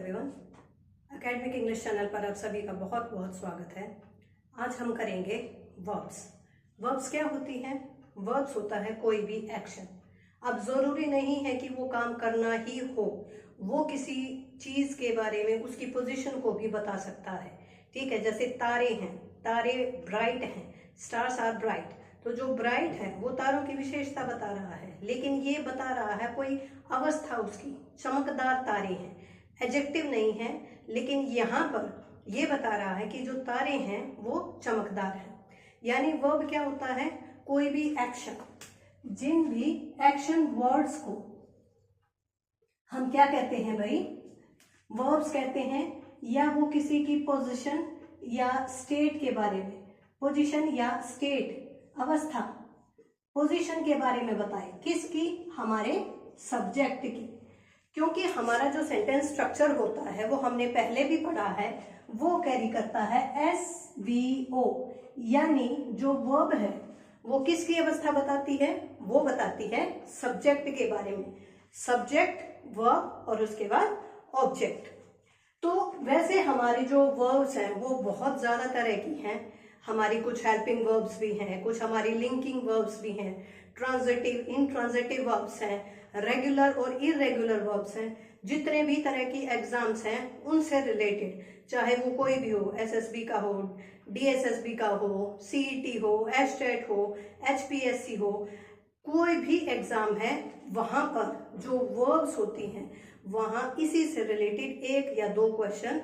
Everyone, academic English channel पर आप सभी का बहुत बहुत स्वागत है। आज हम करेंगे वर्ब्स। वर्ब्स क्या होती हैं? वर्ब्स होता है कोई भी एक्शन। अब ज़रूरी नहीं है कि वो काम करना ही हो, वो किसी चीज़ के बारे में उसकी पोजीशन को भी बता सकता है। ठीक है, जैसे तारे हैं, तारे ब्राइट हैं, स्टार्स आर ब्राइट। तो जो ब्राइट है वो तारों की विशेषता बता रहा है, लेकिन ये बता रहा है कोई अवस्था उसकी। चमकदार तारे हैं, एडजेक्टिव नहीं है, लेकिन यहाँ पर ये बता रहा है कि जो तारे हैं वो चमकदार हैं। यानी वर्ब क्या होता है? कोई भी एक्शन। जिन भी एक्शन वर्ड्स को हम क्या कहते हैं भाई? वर्ब्स कहते हैं। या वो किसी की पोजीशन या स्टेट के बारे में, पोजीशन या स्टेट अवस्था, पोजीशन के बारे में बताए। किसकी? हमारे सब्जेक्ट की। क्योंकि हमारा जो सेंटेंस स्ट्रक्चर होता है वो हमने पहले भी पढ़ा है, वो कैरी करता है SVO। यानी जो वर्ब है वो किसकी अवस्था बताती है? वो बताती है सब्जेक्ट के बारे में। सब्जेक्ट, वर्ब और उसके बाद ऑब्जेक्ट। तो वैसे हमारी जो वर्ब्स हैं वो बहुत ज्यादा तरह की हैं। हमारी कुछ हेल्पिंग वर्ब्स भी हैं, कुछ हमारी लिंकिंग वर्ब्स भी हैं, ट्रांजिटिव, इंट्रांजिटिव वर्ब्स हैं, रेगुलर और इरेगुलर वर्ब्स हैं। जितने भी तरह की एग्जाम्स हैं उनसे रिलेटेड, चाहे वो कोई भी हो, SSB का हो, DSSB का हो, CET हो, STET हो, HPSC हो, कोई भी एग्जाम है, वहां पर जो वर्ब्स होती हैं वहां इसी से रिलेटेड एक या दो क्वेश्चन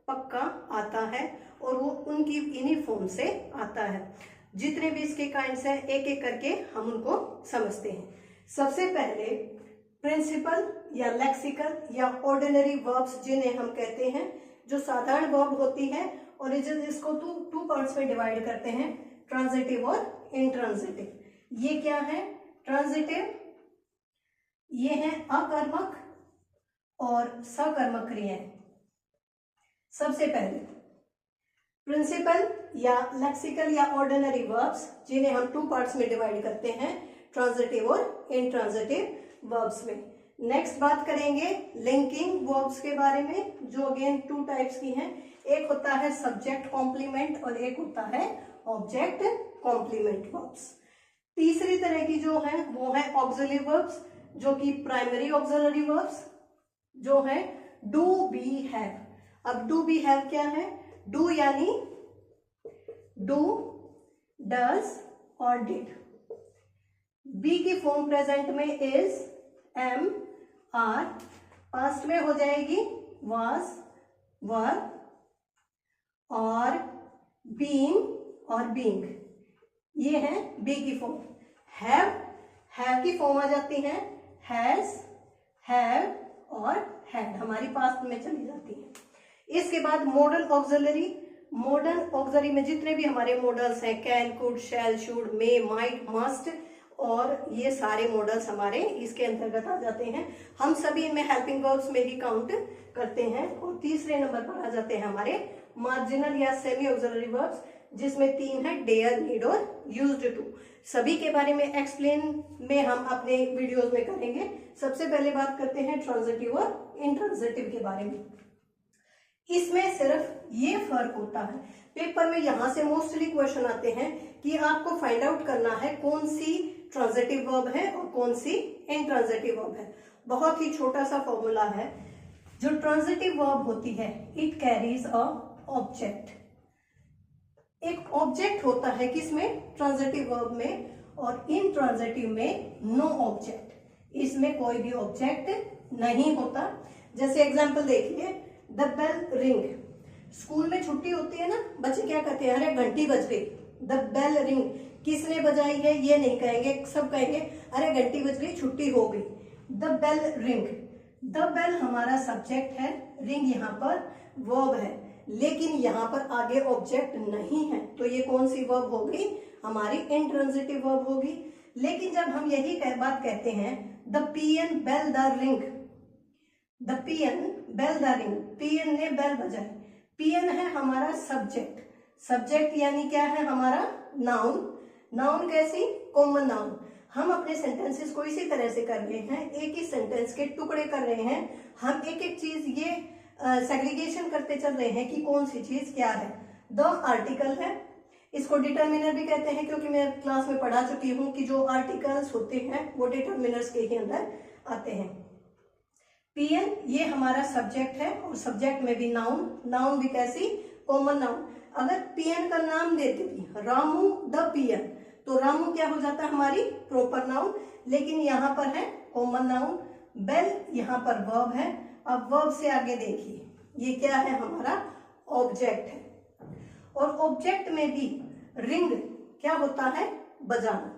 पक्का आता है, और वो उनकी इन्हीं फॉर्म से आता है। जितने भी इसके काइंड्स हैं एक एक करके हम उनको समझते हैं। सबसे पहले प्रिंसिपल या लेक्सिकल या ऑर्डिनरी वर्ब्स जिन्हें हम कहते हैं, जो साधारण वर्ब होती है, और इसको टू पार्ट्स में डिवाइड करते हैं, ट्रांजिटिव और इंट्रांजिटिव। ये क्या है? ट्रांजिटिव ये है अकर्मक और सकर्मक क्रियाएं। सबसे पहले प्रिंसिपल या लेक्सिकल या ऑर्डिनरी वर्ब्स जिन्हें हम टू पार्ट्स में डिवाइड करते हैं, ट्रांजिटिव और इंट्रांजिटिव वर्ब्स में। नेक्स्ट बात करेंगे लिंकिंग वर्ब्स के बारे में, जो अगेन टू टाइप्स की हैं। एक होता है सब्जेक्ट कॉम्प्लीमेंट और एक होता है ऑब्जेक्ट कॉम्प्लीमेंट वर्ब्स। तीसरी तरह की जो है वो है ऑक्सिलरी वर्ब्स, जो कि प्राइमरी ऑक्सिलरी वर्ब्स जो है डू, बी, हैव। अब डू, बी, हैव क्या है? डू यानी डू, डज और डिड। बी की फॉर्म प्रेजेंट में इज, एम, आर। पास्ट में हो जाएगी वाज, वर और बीइंग और बीइंग। ये है बी की फॉर्म। हैव की फॉर्म आ जाती है हैज, हैव और हैड, हमारी पास्ट में चली जाती है। इसके बाद मॉडल ऑक्सिलरी। मॉडल ऑक्सिलरी में जितने भी हमारे मॉडल्स हैं, can, could, shall, should, may, might, must, और ये सारे मॉडल्स हमारे इसके अंतर्गत आ जाते हैं। हम सभी इनमें हेल्पिंग वर्ब्स में ही काउंट करते हैं। और तीसरे नंबर पर आ जाते हैं हमारे मार्जिनल या सेमी ऑक्सिलरी वर्ब्स, जिसमें तीन है, डेयर, नीड और यूज्ड टू। सभी के बारे में एक्सप्लेन में हम अपने वीडियोस में करेंगे। सबसे पहले बात करते हैं ट्रांजिटिव और इंट्रांजिटिव के बारे में। इसमें सिर्फ ये फर्क होता है, पेपर में यहां से मोस्टली क्वेश्चन आते हैं कि आपको फाइंड आउट करना है कौन सी ट्रांजिटिव वर्ब है और कौन सी इंट्रांजिटिव वर्ब है। बहुत ही छोटा सा फॉर्मूला है। जो ट्रांजिटिव वर्ब होती है, इट कैरीज अ ऑब्जेक्ट। एक ऑब्जेक्ट होता है किसमें? ट्रांजिटिव वर्ब में। और इंट्रांजिटिव में नो ऑब्जेक्ट, इसमें कोई भी ऑब्जेक्ट नहीं होता। जैसे एग्जांपल देखिए, द बेल रिंग। स्कूल में छुट्टी होती है ना, बच्चे क्या कहते हैं? अरे घंटी बज गई। द बेल रिंग, किसने बजाई है ये नहीं कहेंगे, सब कहेंगे अरे घंटी बज गई, छुट्टी हो गई। The bell ring. The bell हमारा सब्जेक्ट है, रिंग यहाँ पर वर्ब है, लेकिन यहाँ पर आगे ऑब्जेक्ट नहीं है, तो ये कौन सी वर्ब होगी? हमारी इंट्रांजिटिव वर्ब होगी। लेकिन जब हम यही बात कहते हैं, the peon bell the ring, the peon bell the ring, peon ने बेल बजाई। पियन है हमारा सब्जेक्ट। सब्जेक्ट यानी क्या है? हमारा नाउन। नाउन कैसी? Common noun. हम अपने सेंटेंसेस को इसी तरह से कर रहे हैं, एक ही सेंटेंस के टुकड़े कर रहे हैं। हम एक एक चीज ये सेग्रीगेशन करते चल रहे हैं कि कौन सी चीज क्या है। द आर्टिकल है, इसको डिटर्मिनर भी कहते हैं क्योंकि मैं क्लास में पढ़ा चुकी हूँ कि जो आर्टिकल्स होते हैं वो डिटर्मिनर्स के ही अंदर आते हैं। पीएन ये हमारा सब्जेक्ट है और सब्जेक्ट में भी नाउन, नाउन भी कैसी, कॉमन नाउन। अगर पीएन का नाम देते भी रामू द पीएन तो रामू क्या हो जाता है हमारी प्रॉपर नाउन, लेकिन यहाँ पर है कॉमन नाउन। बेल यहाँ पर वर्ब है। अब वर्ब से आगे देखिए ये क्या है हमारा ऑब्जेक्ट है, और ऑब्जेक्ट में भी रिंग क्या होता है बजाना,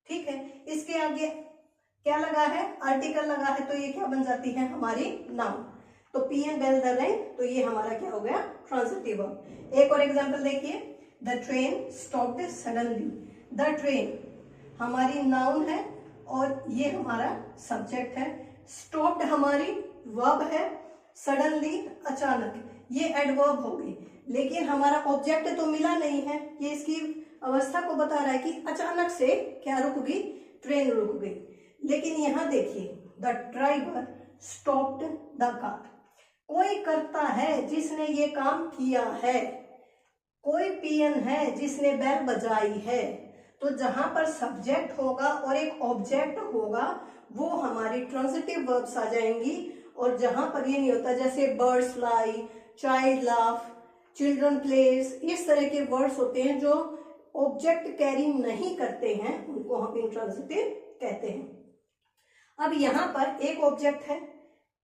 ठीक है। इसके आगे क्या लगा है, आर्टिकल लगा है, तो ये क्या बन जाती है हमारी नाउन। तो पीएन बेल द रिंग, तो ये हमारा क्या हो गया ट्रांजिटिव वर्ब। एक और एग्जांपल देखिए, the train stopped suddenly. The train हमारी नाउन है और ये हमारा सब्जेक्ट है। स्टॉप्ड हमारी वर्ब है, सडनली अचानक ये एडवर्ब हो गई, लेकिन हमारा ऑब्जेक्ट तो मिला नहीं है। ये इसकी अवस्था को बता रहा है कि अचानक से क्या रुक गई, ट्रेन रुक गई। लेकिन यहाँ देखिए the driver stopped the car, कोई करता है जिसने ये काम किया है, कोई पीएन है जिसने बेल बजाई है। तो जहां पर सब्जेक्ट होगा और एक ऑब्जेक्ट होगा वो हमारी ट्रांजिटिव वर्ब्स आ जाएंगी, और जहां पर ये नहीं होता जैसे birds fly, child laugh, children place, इस तरह के वर्ड्स होते हैं जो ऑब्जेक्ट कैरी नहीं करते हैं, उनको हम इंट्रांजिटिव कहते हैं। अब यहाँ पर एक ऑब्जेक्ट है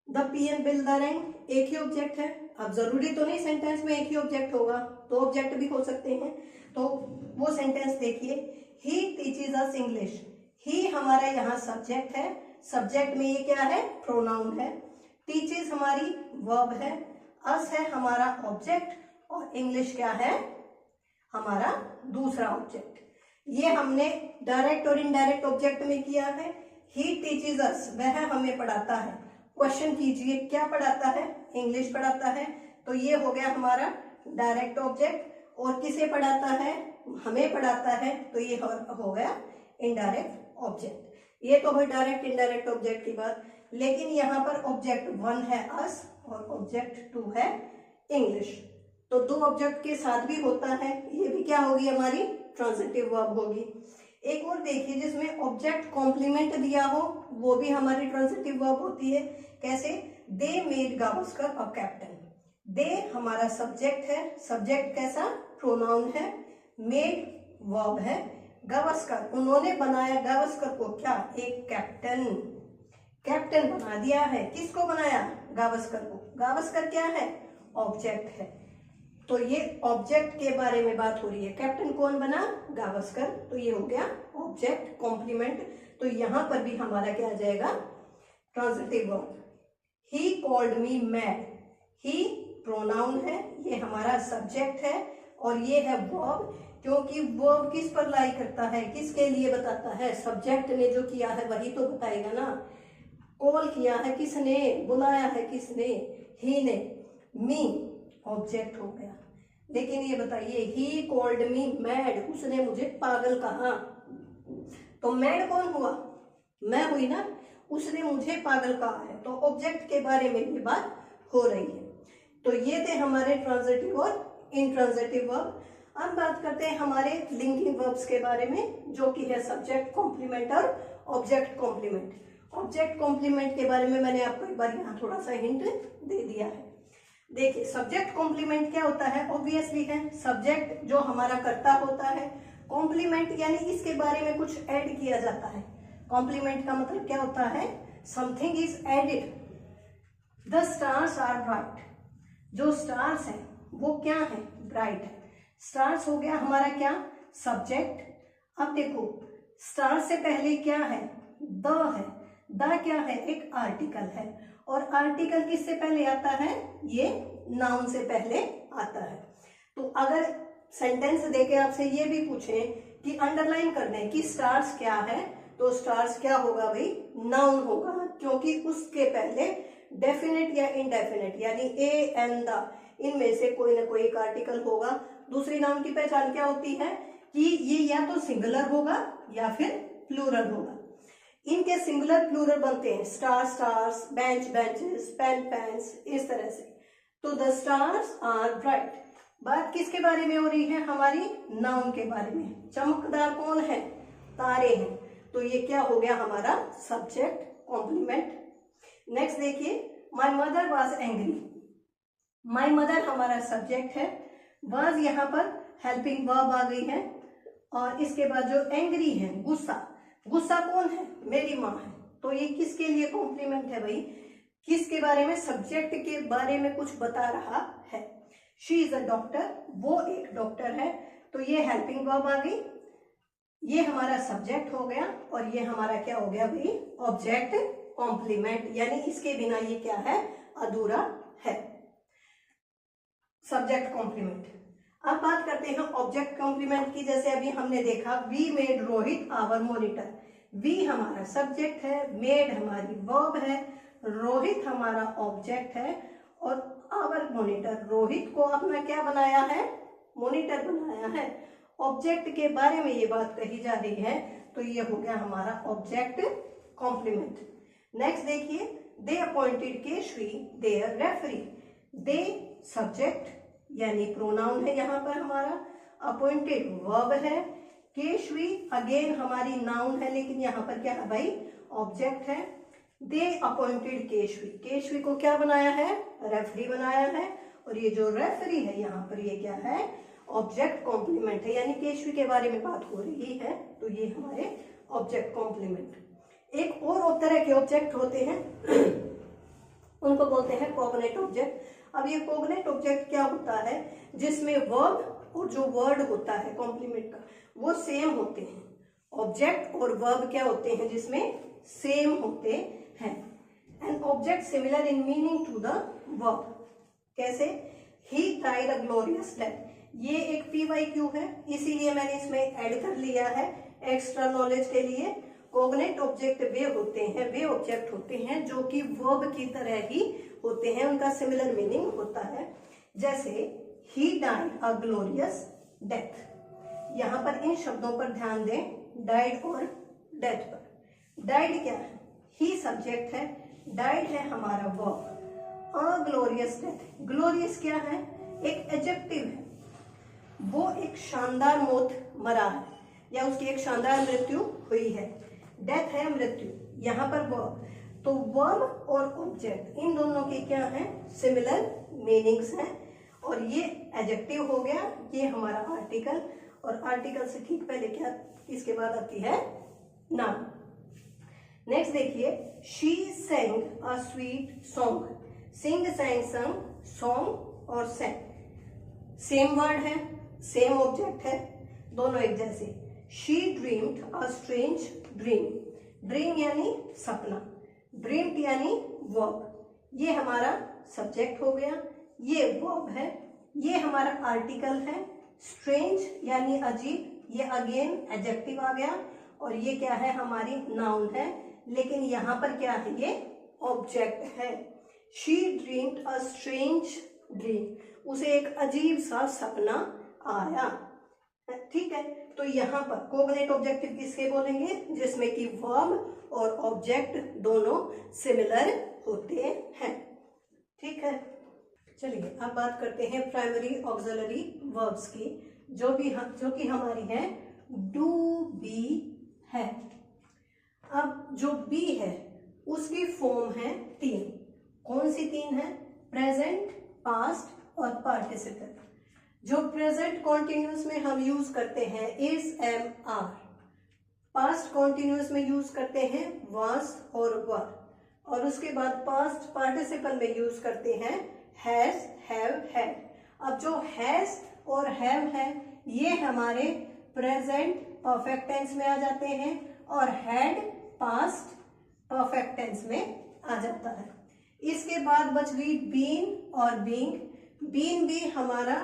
the PN bill the rank, एक ही ऑब्जेक्ट है। अब जरूरी तो नहीं सेंटेंस में एक ही ऑब्जेक्ट होगा, दो ऑब्जेक्ट भी हो सकते हैं। तो वो सेंटेंस देखिए, ही टीचेस अस इंग्लिश। ही हमारा यहाँ सब्जेक्ट है, सब्जेक्ट में ये क्या है प्रोनाउन है। टीचेस हमारी वर्ब है, अस है हमारा ऑब्जेक्ट, और इंग्लिश क्या है हमारा दूसरा ऑब्जेक्ट। ये हमने डायरेक्ट और इनडायरेक्ट ऑब्जेक्ट में किया है। ही टीचेस अस, वह हमें पढ़ाता है। क्वेश्चन कीजिए क्या पढ़ाता है, इंग्लिश पढ़ाता है, तो ये हो गया हमारा डायरेक्ट ऑब्जेक्ट। और किसे पढ़ाता है, हमें पढ़ाता है, तो ये हो गया इनडायरेक्ट ऑब्जेक्ट। ये तो है डायरेक्ट इनडायरेक्ट ऑब्जेक्ट की बात। लेकिन यहाँ पर ऑब्जेक्ट 1 है अस और ऑब्जेक्ट 2 है इंग्लिश, तो दो ऑब्जेक्ट के साथ भी होता है, ये भी क्या होगी हमारी ट्रांजिटिव वर्ब होगी। एक और देखिए जिसमें ऑब्जेक्ट कॉम्प्लीमेंट दिया हो वो भी हमारी ट्रांजिटिव वर्ब होती है। कैसे, they made Gavaskar a captain. They हमारा सब्जेक्ट है, सब्जेक्ट कैसा प्रोनाउन है, मेड वर्ब है, गावस्कर उन्होंने बनाया गावस्कर को क्या, एक कैप्टन। कैप्टन बना दिया है, किसको बनाया, गावस्कर को। गावस्कर क्या है, ऑब्जेक्ट है। तो ये ऑब्जेक्ट के बारे में बात हो रही है। कैप्टन कौन बना, गावस्कर, तो ये हो गया ऑब्जेक्ट कॉम्प्लीमेंट। तो यहां पर भी हमारा क्या आ जाएगा transitive verb. He called me mad, he pronoun है, ये हमारा सब्जेक्ट है, और ये है वर्ब, क्योंकि वर्ब किस पर लाई करता है, किसके लिए बताता है, सब्जेक्ट ने जो किया है वही तो बताएगा ना। कॉल किया है किसने, बुलाया है किसने, ही ने। मी ऑब्जेक्ट हो गया। लेकिन ये बताइए, ही कॉल्ड मी मैड, उसने मुझे पागल कहा, तो मैड कौन हुआ, मैं हुई ना, उसने मुझे पागल कहा है, तो ऑब्जेक्ट के बारे में ये बात हो रही है। तो ये थे हमारे ट्रांजिटिव और इंट्रांजिटिव वर्ब। अब बात करते हैं हमारे लिंकिंग वर्ब्स के बारे में, जो कि है सब्जेक्ट कॉम्प्लीमेंट और ऑब्जेक्ट कॉम्प्लीमेंट। ऑब्जेक्ट कॉम्प्लीमेंट के बारे में मैंने आपको एक बार यहाँ थोड़ा सा हिंट दे दिया है। देखिए सब्जेक्ट कॉम्प्लीमेंट क्या होता है, ऑब्वियसली है सब्जेक्ट जो हमारा कर्ता होता है, कॉम्प्लीमेंट यानी इसके बारे में कुछ ऐड किया जाता है। कॉम्प्लीमेंट का मतलब क्या होता है, something is added. The stars are bright, जो स्टार्स हैं वो क्या है, ब्राइट है। स्टार्स हो गया हमारा क्या, सब्जेक्ट। अब देखो स्टार्स से पहले क्या है, द है, द क्या है, एक आर्टिकल है, और आर्टिकल किससे पहले आता है, ये नाउन से पहले आता है। तो अगर सेंटेंस देके आपसे ये भी पूछे कि अंडरलाइन कर दें कि स्टार्स क्या है, तो स्टार्स क्या होगा भाई, नाउन होगा, क्योंकि उसके पहले डेफिनेट या इनडेफिनेट यानी ए एंड द, इनमें से कोई ना कोई एक आर्टिकल होगा। दूसरी नाउन की पहचान क्या होती है कि ये या तो सिंगुलर होगा या फिर प्लूरल होगा। इनके सिंगुलर प्लूरल बनते हैं star stars, bench benches, pen pens, इस तरह से। तो द स्टार्स आर ब्राइट। बात किसके बारे में हो रही है? हमारी नाउन के बारे में। चमकदार कौन है? तारे हैं। तो ये क्या हो गया? हमारा सब्जेक्ट कॉम्प्लीमेंट। नेक्स्ट देखिए, my mother was angry. My mother हमारा सब्जेक्ट है, वॉज यहाँ पर हेल्पिंग वर्ब आ गई है, और इसके बाद जो एंग्री है, गुस्सा, गुस्सा कौन है? मेरी माँ है। तो ये किसके लिए कॉम्प्लीमेंट है भाई? किसके बारे में? सब्जेक्ट के बारे में कुछ बता रहा है। शी इज अ डॉक्टर, वो एक डॉक्टर है, तो ये हेल्पिंग वर्ब आ गई, ये हमारा सब्जेक्ट हो गया, और ये हमारा क्या हो गया भाई? Object complement. यानी इसके बिना ये क्या है? अधूरा है, सब्जेक्ट कॉम्प्लीमेंट। अब बात करते हैं ऑब्जेक्ट कॉम्प्लीमेंट की। जैसे अभी हमने देखा, we made Rohit our monitor. We हमारा सब्जेक्ट है, मेड हमारी वर्ब है, रोहित हमारा ऑब्जेक्ट है, और आवर मॉनिटर, रोहित को अपना क्या बनाया है? मॉनिटर बनाया है। ऑब्जेक्ट के बारे में ये बात कही जा रही है, तो ये हो गया हमारा ऑब्जेक्ट कॉम्प्लीमेंट। नेक्स्ट देखिए, they appointed Keshavi their referee. They subject यानी प्रोनाउन है यहाँ पर हमारा, अपॉइंटेड वर्ब है, केशवी अगेन हमारी नाउन है, लेकिन यहाँ पर क्या है भाई? ऑब्जेक्ट है। दे अपॉइंटेड केशवी, केशवी को क्या बनाया है? रेफरी बनाया है, और ये जो रेफरी है यहाँ पर ये क्या है? ऑब्जेक्ट कॉम्प्लीमेंट है, यानी केशवी के बारे में बात हो रही है, तो ये हमारे ऑब्जेक्ट कॉम्प्लीमेंट। एक और तरह के ऑब्जेक्ट होते हैं उनको बोलते हैं कॉग्नेट ऑब्जेक्ट। अब ये कॉग्नेट ऑब्जेक्ट क्या होता है? जिसमें वर्ब और जो वर्ड होता है कॉम्प्लीमेंट का वो सेम होते हैं। ऑब्जेक्ट और वर्ब क्या होते हैं? जिसमें सेम होते हैं। An object similar in meaning to the verb. कैसे? He died a glorious death. ये एक PYQ है, इसीलिए मैंने इसमें ऐड कर लिया है एक्स्ट्रा नॉलेज के लिए। कॉग्नेट ऑब्जेक्ट वे होते हैं, वे ऑब्जेक्ट होते हैं जो कि वर्ब की तरह ही होते हैं, उनका सिमिलर मीनिंग होता है। जैसे ही डाइड अ ग्लोरियस डेथ। यहाँ पर इन शब्दों पर ध्यान दें, डाइड और डेथ पर। डाइड क्या है? ही सब्जेक्ट है, डाइड है हमारा वर्ब। अ ग्लोरियस डेथ, ग्लोरियस क्या है? एक एडजेक्टिव है, वो एक शानदार मौत मरा है, या उसकी एक शानदार मृत्यु हुई है। डेथ है मृत्यु, यहाँ पर वर्ब। तो वर्ब और ऑब्जेक्ट इन दोनों के क्या हैं? सिमिलर मीनिंग्स हैं, और ये एडजेक्टिव हो गया, ये हमारा आर्टिकल, और आर्टिकल से ठीक पहले क्या इसके बाद आती है? नाउन। नेक्स्ट देखिए, she sang a sweet song. Sing, sang, sung, song और sang सेम वर्ड है, सेम ऑब्जेक्ट है, दोनों एक जैसे। She dreamed a strange dream. Dream यानी सपना, ड्रीम्ड यानी वर्ब। ये हमारा सब्जेक्ट हो गया, ये वर्ब है, ये हमारा आर्टिकल है। स्ट्रेंज यानी अजीब, ये अगेन एडजेक्टिव आ गया, और ये क्या है? हमारी नाउन है, लेकिन यहाँ पर क्या है? ये ऑब्जेक्ट है। She dreamed a strange dream, उसे एक अजीब सा सपना आया। ठीक है, तो यहाँ पर कोग्नेट ऑब्जेक्टिव किसके बोलेंगे? जिसमें कि वर्ब और ऑब्जेक्ट दोनों सिमिलर होते हैं। ठीक है, चलिए अब बात करते हैं प्राइमरी ऑक्सिलरी वर्ब्स की, जो कि हमारी है डू, बी, है। अब जो बी है उसकी फॉर्म है 3। कौन सी 3 है? प्रेजेंट, पास्ट और पार्टिसिपल। जो प्रेजेंट कॉन्टिन्यूस में हम यूज करते हैं is, am, are. Past continuous में यूज करते हैं वाज और वर, और उसके बाद पास्ट पार्टिसिपल में यूज करते हैं हैज, हैव, हैड। अब जो हैज और हैव है ये हमारे प्रेजेंट परफेक्ट टेंस में आ जाते हैं, और हैड पास्ट परफेक्ट टेंस में आ जाता है। इसके बाद बच गई बीन और बीइंग। बीन भी हमारा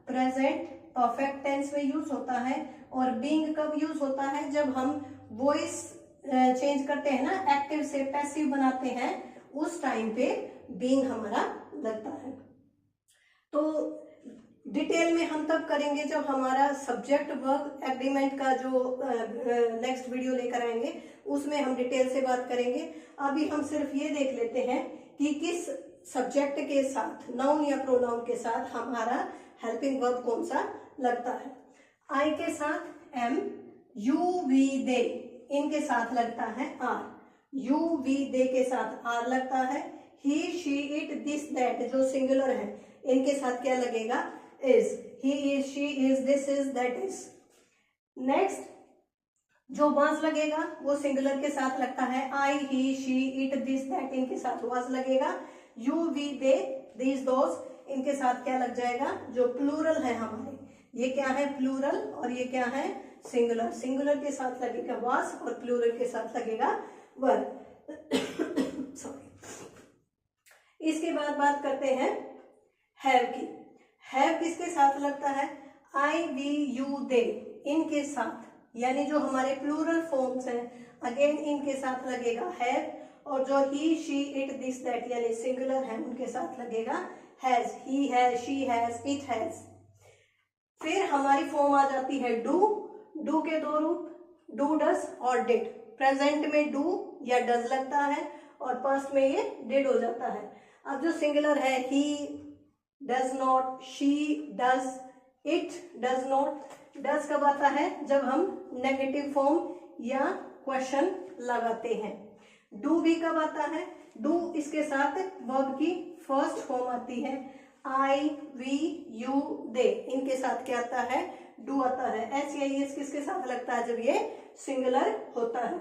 प्रेजेंट परफेक्ट टेंस में यूज होता है, और बीइंग कब यूज होता है? जब हम वॉइस चेंज करते हैं ना, एक्टिव से पैसिव बनाते हैं, उस टाइम पे बीइंग हमारा लगता है। तो डिटेल में हम तब करेंगे जब हमारा सब्जेक्ट वर्ब एग्रीमेंट का जो नेक्स्ट वीडियो लेकर आएंगे, उसमें हम डिटेल से बात करेंगे। अभी हम सिर्फ ये देख लेते हैं कि किस सब्जेक्ट के साथ, नाउन या प्रोनाउन के साथ हमारा हेल्पिंग वर्ब कौन सा लगता है? आई के साथ एम, यू वी दे इनके साथ लगता है आर, यू वी दे के साथ आर लगता है, ही शी इट दिस दैट जो सिंगुलर है इनके साथ क्या लगेगा? Is, he is she is this is that is. Next जो वाज लगेगा वो सिंगुलर के साथ लगता है, आई ही शी इट दिस दैट इनके साथ वाज लगेगा, यू वी दे दिस दोस इनके साथ क्या लग जाएगा? जो प्लूरल है हमारे, ये क्या है? प्लूरल, और ये क्या है? सिंगुलर। सिंगुलर के साथ लगेगा वाज और प्लूरल के साथ लगेगा वर। सॉरी। इसके बाद बात करते हैं हैव की। हैव किसके साथ लगता है? आई वी यू दे इनके साथ, यानी जो हमारे प्लूरल फॉर्म्स हैं अगेन इनके साथ लगेगा हैव, और जो ही शी इट दिस दैट यानी सिंगुलर है उनके साथ लगेगा has, he has, she has, it has. फिर हमारी फॉर्म आ जाती है डू। डू के दो रूप, डू डज और डिड। प्रेजेंट में डू या डज लगता है और पास्ट में ये डिड हो जाता है। अब जो सिंगुलर है he does not, she does, it does not. Does कब आता है? जब हम नेगेटिव फॉर्म या क्वेश्चन लगाते हैं। डू भी कब आता है? डू इसके साथ वर्ब की फर्स्ट फॉर्म आती है, आई वी यू दे इनके साथ क्या आता है? डू आता है। एस या एस किसके साथ लगता है? जब ये सिंगुलर होता है।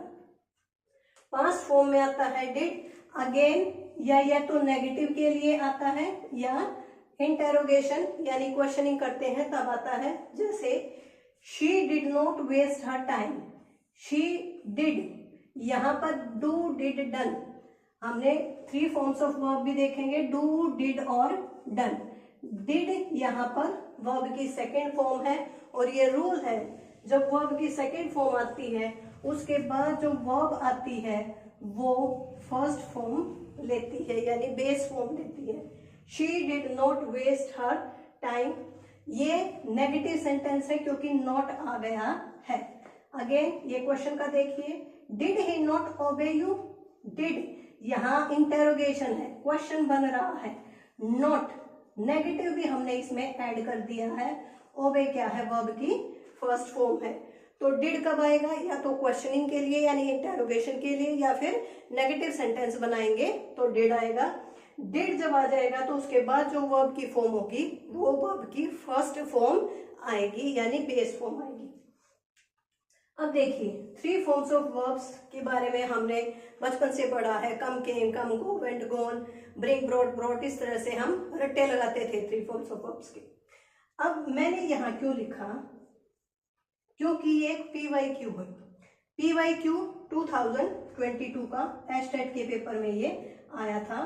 पास्ट फॉर्म में आता है डिड, अगेन या तो नेगेटिव के लिए आता है या इंटेरोगेशन यानी क्वेश्चनिंग करते हैं तब आता है। जैसे she did not waste her time, she did, यहां पर डू डिड डन। हमने 3 फॉर्म्स ऑफ वर्ब भी देखेंगे, डू डिड और डन। डिड यहाँ पर वर्ब की सेकेंड फॉर्म है और ये रूल है जब वर्ब की सेकेंड फॉर्म आती है उसके बाद जो वर्ब आती है वो फर्स्ट फॉर्म लेती है यानी बेस फॉर्म लेती है। She did not waste her time, ये नेगेटिव सेंटेंस है क्योंकि नॉट आ गया है। अगेन ये क्वेश्चन का देखिए, did he not obey you? Did यहाँ इंटेरोगेशन है, क्वेश्चन बन रहा है। नॉट नेगेटिव भी हमने इसमें ऐड कर दिया है। ओबे क्या है? वर्ब की फर्स्ट फॉर्म है। तो डिड कब आएगा? या तो क्वेश्चनिंग के लिए यानी इंटेरोगेशन के लिए या फिर नेगेटिव सेंटेंस बनाएंगे तो डिड आएगा। डिड जब आ जाएगा तो उसके बाद जो वर्ब की फॉर्म होगी वो वर्ब की फर्स्ट फॉर्म आएगी यानी बेस फॉर्म आएगी। अब देखिए 3 फॉर्म्स ऑफ वर्ब्स के बारे में हमने बचपन से पढ़ा है, कम केम, कम, गो, वेंट, गोन, ब्रिंग, ब्रॉट, ब्रॉट, इस तरह से हम रट्टे लगाते थे 3 फॉर्म्स ऑफ वर्ब्स के। अब मैंने यहाँ क्यों लिखा? क्योंकि ये एक PYQ है। PYQ 2022 का एस्टेट के पेपर में ये आया था,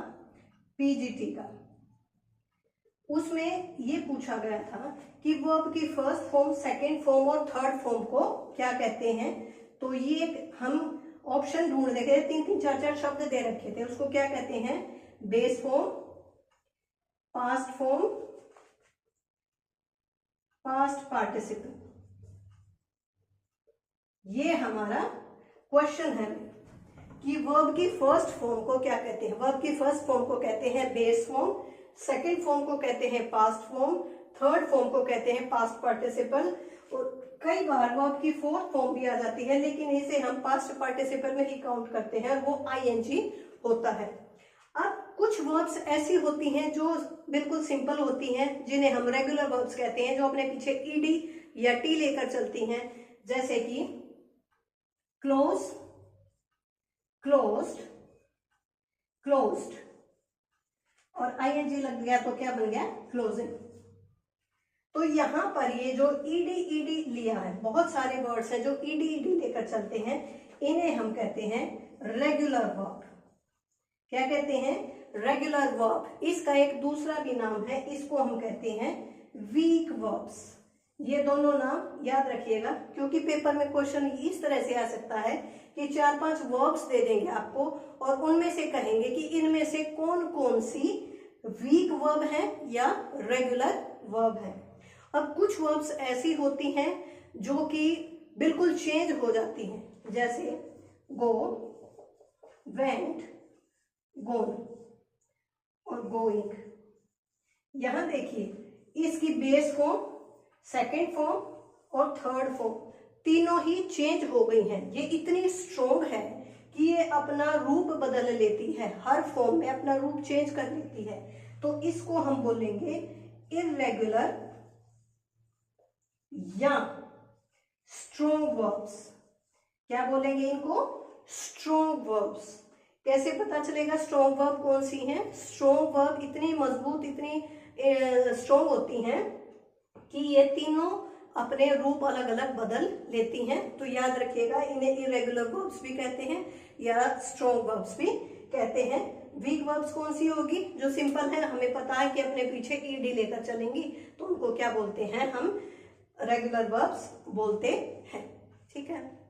PGT का। उसमें ये पूछा गया था कि वर्ब की फर्स्ट फॉर्म, सेकेंड फॉर्म और थर्ड फॉर्म को क्या कहते हैं। तो ये हम ऑप्शन ढूंढ रहे थे, 3-3, 4-4 शब्द दे रखे थे, उसको क्या कहते हैं? Base form, past form, past participle. ये हमारा क्वेश्चन है कि वर्ब की फर्स्ट फॉर्म को क्या कहते हैं। वर्ब की फर्स्ट फॉर्म को कहते हैं बेस फॉर्म, सेकेंड फॉर्म को कहते हैं पास्ट फॉर्म, थर्ड फॉर्म को कहते हैं पास्ट पार्टिसिपल, और कई बार वर्ब की फोर्थ फॉर्म भी आ जाती है लेकिन इसे हम पास्ट पार्टिसिपल में ही काउंट करते हैं और वो ING होता है। अब कुछ वर्ब्स ऐसी होती हैं जो बिल्कुल सिंपल होती हैं जिन्हें हम रेगुलर वर्ब्स कहते हैं, जो अपने पीछे ED या T लेकर चलती हैं, जैसे कि क्लोज, क्लोज्ड, क्लोज्ड, और ING लग गया तो क्या बन गया? क्लोजिंग। तो यहां पर ये जो ED लिया है, बहुत सारे वर्ड्स हैं जो ED लेकर चलते हैं, इन्हें हम कहते हैं रेगुलर वर्ब। क्या कहते हैं? Regular verb. इसका एक दूसरा भी नाम है, इसको हम कहते हैं वीक वर्ब्स। ये दोनों नाम याद रखिएगा क्योंकि पेपर में क्वेश्चन इस तरह से आ सकता है कि 4-5 वर्ब्स दे देंगे आपको और उनमें से कहेंगे कि इनमें से कौन कौन सी वीक वर्ब है या रेगुलर वर्ब है। अब कुछ वर्ब्स ऐसी होती हैं जो कि बिल्कुल चेंज हो जाती हैं, जैसे गो, वेंट, गोन, और गोइंग। यहां देखिए इसकी बेस फॉर्म, सेकेंड फॉर्म और थर्ड फॉर्म तीनों ही चेंज हो गई हैं। ये इतनी स्ट्रोंग है कि ये अपना रूप बदल लेती है, हर फॉर्म में अपना रूप चेंज कर लेती है। तो इसको हम बोलेंगे इर्रेगुलर या स्ट्रोंग वर्ब्स। क्या बोलेंगे इनको? Strong verbs. कैसे पता चलेगा स्ट्रोंग वर्ब कौन सी हैं? स्ट्रोंग वर्ब इतनी मजबूत, इतनी स्ट्रोंग होती हैं कि ये तीनों अपने रूप अलग अलग बदल लेती हैं। तो याद रखिएगा, इन्हें इरेगुलर वर्ब्स भी कहते हैं या स्ट्रोंग वर्ब्स भी कहते हैं। वीक वर्ब्स कौन सी होगी? जो सिंपल है, हमें पता है कि अपने पीछे ईडी लेकर चलेंगी, तो उनको क्या बोलते हैं? हम रेगुलर वर्ब्स बोलते हैं। ठीक है।